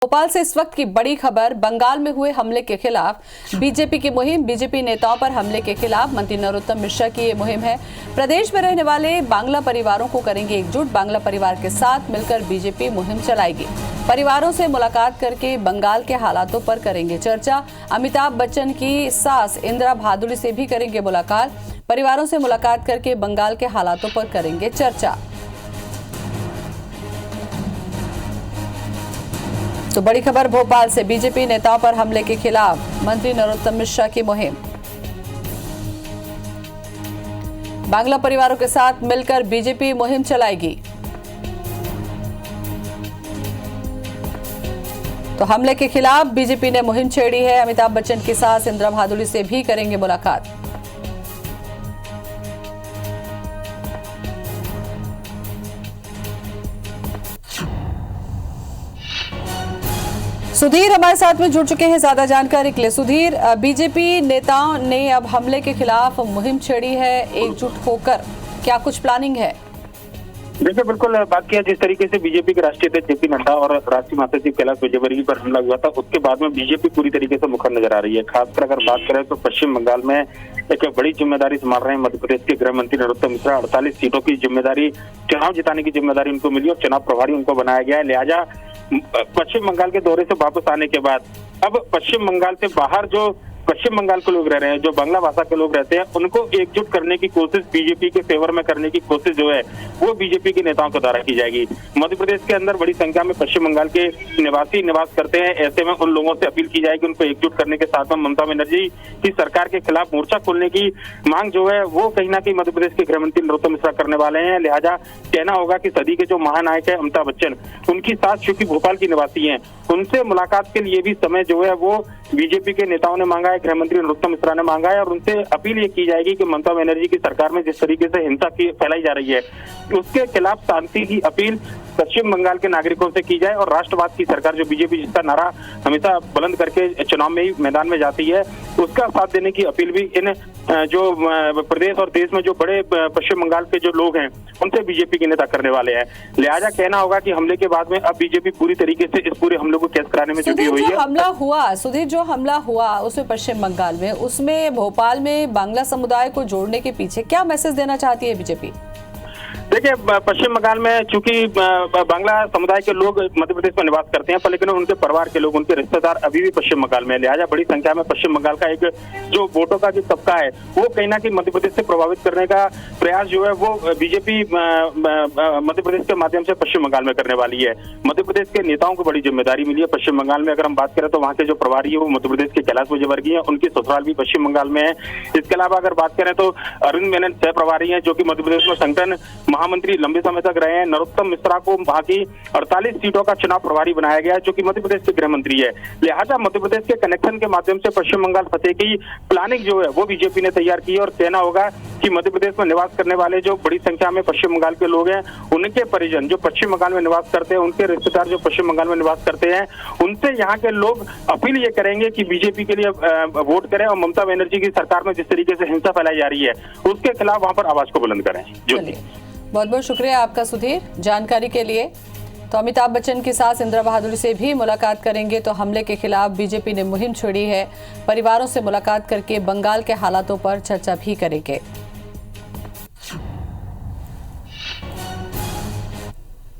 भोपाल से इस वक्त की बड़ी खबर। बंगाल में हुए हमले के खिलाफ बीजेपी की मुहिम। बीजेपी नेताओं पर हमले के खिलाफ मंत्री नरोत्तम मिश्रा की ये मुहिम है। प्रदेश में रहने वाले बांग्ला परिवारों को करेंगे एकजुट। बांग्ला परिवार के साथ मिलकर बीजेपी मुहिम चलाएगी। परिवारों से मुलाकात करके बंगाल के हालातों पर करेंगे चर्चा। अमिताभ बच्चन की सास इंदिरा भादुड़ी से भी करेंगे मुलाकात। परिवारों से मुलाकात करके बंगाल के हालातों पर करेंगे चर्चा। तो बड़ी खबर भोपाल से, बीजेपी नेताओं पर हमले के खिलाफ मंत्री नरोत्तम मिश्रा की मुहिम। बांग्ला परिवारों के साथ मिलकर बीजेपी मुहिम चलाएगी। तो हमले के खिलाफ बीजेपी ने मुहिम छेड़ी है। अमिताभ बच्चन की सास इंदिरा भादुड़ी से भी करेंगे मुलाकात। सुधीर हमारे साथ में जुड़ चुके हैं ज्यादा जानकारी के लिए। सुधीर, बीजेपी नेताओं ने अब हमले के खिलाफ मुहिम छेड़ी है एकजुट होकर, क्या कुछ प्लानिंग है? देखिए, बिल्कुल बात किया जिस तरीके से बीजेपी के राष्ट्रीय अध्यक्ष जेपी नड्डा और राष्ट्रीय महासचिव कैलाश विजयवर्गीय पर हमला हुआ था, उसके बाद में बीजेपी पूरी तरीके से मुखर नजर आ रही है। खासकर अगर बात करें तो पश्चिम बंगाल में एक बड़ी जिम्मेदारी संभाल रहे हैं मध्य प्रदेश के गृह मंत्री नरोत्तम मिश्रा। 48 सीटों की जिम्मेदारी, चुनाव जिताने की जिम्मेदारी उनको मिली और चुनाव प्रभारी उनको बनाया गया है। लिहाजा पश्चिम बंगाल के दौरे से वापस आने के बाद अब पश्चिम बंगाल से बाहर जो पश्चिम बंगाल के लोग रह रहे हैं, जो बांग्ला भाषा के लोग रहते हैं, उनको एकजुट करने की कोशिश बीजेपी के फेवर में करने की कोशिश जो है वो बीजेपी के नेताओं के द्वारा की जाएगी। मध्य प्रदेश के अंदर बड़ी संख्या में पश्चिम बंगाल के निवासी निवास करते हैं। ऐसे में उन लोगों से अपील की जाएगी उनको एकजुट करने के साथ में ममता बनर्जी की सरकार के खिलाफ मोर्चा खोलने की मांग जो है वो कहीं ना कहीं मध्य प्रदेश के गृह मंत्री नरोत्तम मिश्रा करने वाले हैं। लिहाजा कहना होगा कि सदी के जो महानायक है अमिताभ बच्चन, उनकी सास चूंकि भोपाल की निवासी है, उनसे मुलाकात के लिए भी समय जो है वो बीजेपी के नेताओं ने मांगा है, गृह मंत्री नरोत्तम मिश्रा ने मांगा है। और उनसे अपील ये की जाएगी कि ममता बनर्जी की सरकार में जिस तरीके से हिंसा की फैलाई जा रही है, उसके खिलाफ शांति की अपील पश्चिम बंगाल के नागरिकों से की जाए। और राष्ट्रवाद की सरकार जो बीजेपी जिसका नारा हमेशा बुलंद करके चुनाव में ही मैदान में जाती है, उसका साथ देने की अपील भी इन जो प्रदेश और देश में जो बड़े पश्चिम बंगाल के जो लोग हैं उनसे बीजेपी के नेता करने वाले हैं। लिहाजा कहना होगा कि हमले के बाद में अब बीजेपी पूरी तरीके से इस पूरे हमले को कैच कराने में जुटी हुई है। सुधीर, जो हमला हुआ उसमें पश्चिम बंगाल में, उसमें भोपाल में बांग्ला समुदाय को जोड़ने के पीछे क्या मैसेज देना चाहती है बीजेपी? देखिए, पश्चिम बंगाल में चूंकि बांग्ला समुदाय के लोग मध्य प्रदेश में निवास करते हैं, पर लेकिन उनके परिवार के लोग, उनके रिश्तेदार अभी भी पश्चिम बंगाल में। लिहाजा बड़ी संख्या में पश्चिम बंगाल का एक जो वोटों का जो तबका है वो कहीं ना कहीं मध्य प्रदेश से प्रभावित करने का प्रयास जो है वो बीजेपी मध्य प्रदेश के माध्यम से पश्चिम बंगाल में करने वाली है। मध्य प्रदेश के नेताओं को बड़ी जिम्मेदारी मिली है पश्चिम बंगाल में। अगर हम बात करें तो वहाँ के जो प्रभारी है वो मध्य प्रदेश के कैलाश विजयवर्गीय है, उनकी ससुराल भी पश्चिम बंगाल में है। इसके अलावा अगर बात करें तो अरविंद मेनन सह प्रभारी है, जो की मध्य प्रदेश में संगठन महामंत्री लंबे समय तक रहे हैं। नरोत्तम मिश्रा को वहां की 48 सीटों का चुनाव प्रभारी बनाया गया है, जो कि मध्य प्रदेश के गृह मंत्री है। लिहाजा मध्य प्रदेश के कनेक्शन के माध्यम से पश्चिम बंगाल फतेह की प्लानिंग जो है वो बीजेपी ने तैयार की है। और कहना होगा कि मध्य प्रदेश में निवास करने वाले जो बड़ी संख्या में पश्चिम बंगाल के लोग हैं, उनके परिजन जो पश्चिम बंगाल में निवास करते हैं, उनके रिश्तेदार जो पश्चिम बंगाल में निवास करते हैं, उनसे यहाँ के लोग अपील ये करेंगे कि बीजेपी के लिए वोट करें और ममता बनर्जी की सरकार में जिस तरीके से हिंसा फैलाई जा रही है उसके खिलाफ वहां पर आवाज को बुलंद करें। बहुत बहुत शुक्रिया आपका सुधीर जानकारी के लिए। तो अमिताभ बच्चन की सास इंदिरा भादुड़ी से भी मुलाकात करेंगे। तो हमले के खिलाफ बीजेपी ने मुहिम छेड़ी है। परिवारों से मुलाकात करके बंगाल के हालातों पर चर्चा भी करेंगे।